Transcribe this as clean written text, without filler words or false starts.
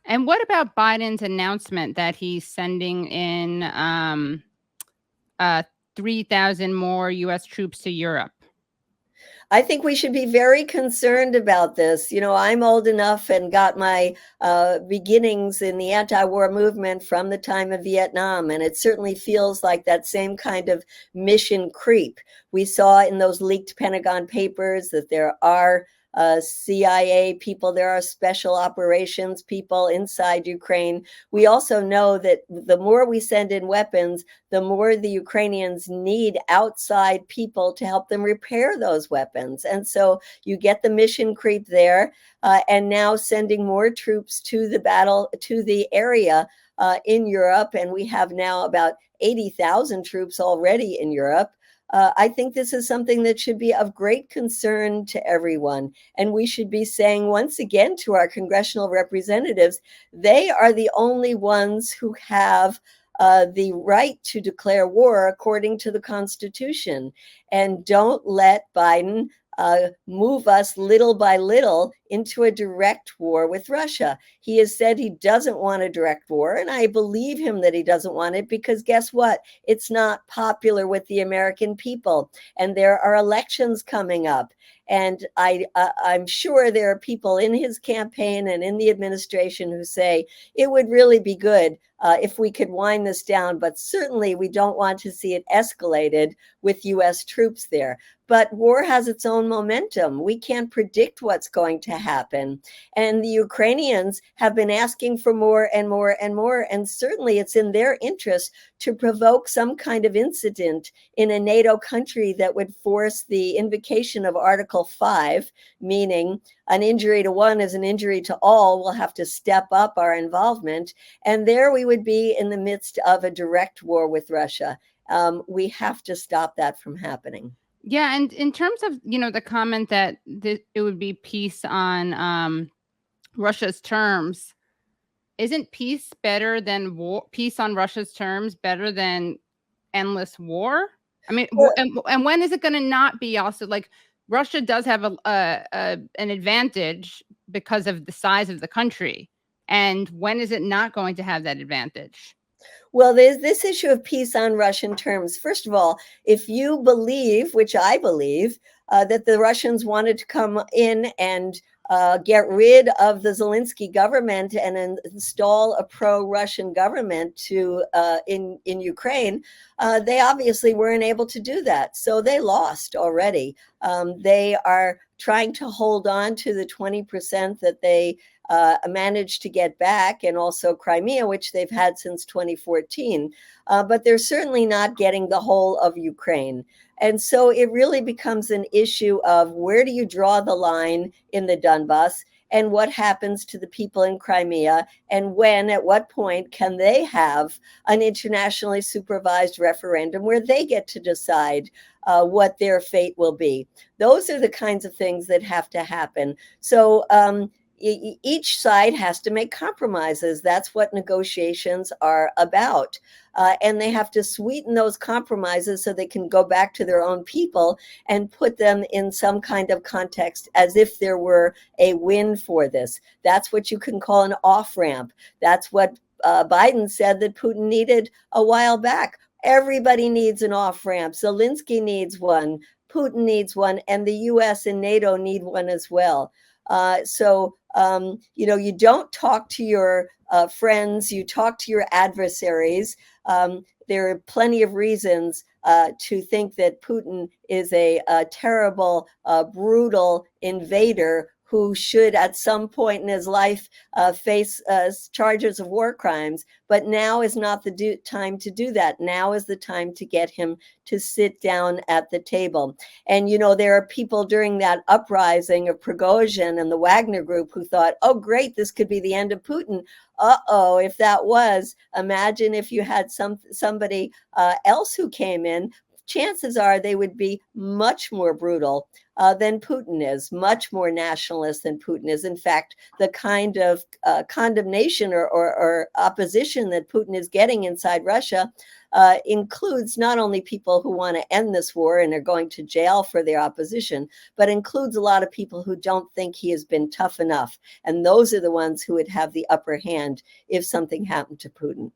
And what about Biden's announcement that he's sending in 3,000 more U.S. troops to Europe? I think we should be very concerned about this. You know, I'm old enough and got my beginnings in the anti-war movement from the time of Vietnam, and it certainly feels like that same kind of mission creep. We saw in those leaked Pentagon papers that there are CIA people, there are special operations people inside Ukraine. We also know that the more we send in weapons, the more the Ukrainians need outside people to help them repair those weapons. And so you get the mission creep there, and now sending more troops to the area in Europe. And we have now about 80,000 troops already in Europe. I think this is something that should be of great concern to everyone. And we should be saying once again to our congressional representatives, they are the only ones who have the right to declare war according to the Constitution. And don't let Biden move us little by little into a direct war with Russia. He has said he doesn't want a direct war, and I believe him that he doesn't want it, because guess what? It's not popular with the American people, and there are elections coming up. And I'm sure there are people in his campaign and in the administration who say it would really be good if we could wind this down, but certainly we don't want to see it escalated with U.S. troops there. But war has its own momentum. We can't predict what's going to happen. And the Ukrainians have been asking for more and more and more. And certainly it's in their interest to provoke some kind of incident in a NATO country that would force the invocation of Article 5, meaning an injury to one is an injury to all. We'll have to step up our involvement. And there we would be in the midst of a direct war with Russia. We have to stop that from happening. Yeah, and in terms of, the comment that it would be peace on Russia's terms, isn't peace better than war? Peace on Russia's terms better than endless war? I mean, and when is it going to not be also? Like, Russia does have an advantage because of the size of the country. And when is it not going to have that advantage? Well, there's this issue of peace on Russian terms. First of all, if you believe, which I believe, that the Russians wanted to come in and get rid of the Zelensky government and install a pro-Russian government in Ukraine, they obviously weren't able to do that. So they lost already. They are trying to hold on to the 20% that they managed to get back, and also Crimea, which they've had since 2014. But they're certainly not getting the whole of Ukraine. And so it really becomes an issue of where do you draw the line in the Donbass, and what happens to the people in Crimea, and at what point can they have an internationally supervised referendum where they get to decide what their fate will be. Those are the kinds of things that have to happen. So each side has to make compromises. That's what negotiations are about. And they have to sweeten those compromises so they can go back to their own people and put them in some kind of context as if there were a win for this. That's what you can call an off-ramp. That's what Biden said that Putin needed a while back. Everybody needs an off-ramp. Zelensky needs one. Putin needs one. And the U.S. and NATO need one as well. You don't talk to your friends, you talk to your adversaries. There are plenty of reasons to think that Putin is a terrible, brutal invader who should at some point in his life face charges of war crimes. But now is not the time to do that. Now is the time to get him to sit down at the table. And, there are people during that uprising of Prigozhin and the Wagner Group who thought, oh, great, this could be the end of Putin. Uh-oh, if that was, imagine if you had somebody else who came in. Chances are they would be much more brutal than Putin is, much more nationalist than Putin is. In fact, the kind of condemnation or opposition that Putin is getting inside Russia includes not only people who want to end this war and are going to jail for their opposition, but includes a lot of people who don't think he has been tough enough. And those are the ones who would have the upper hand if something happened to Putin.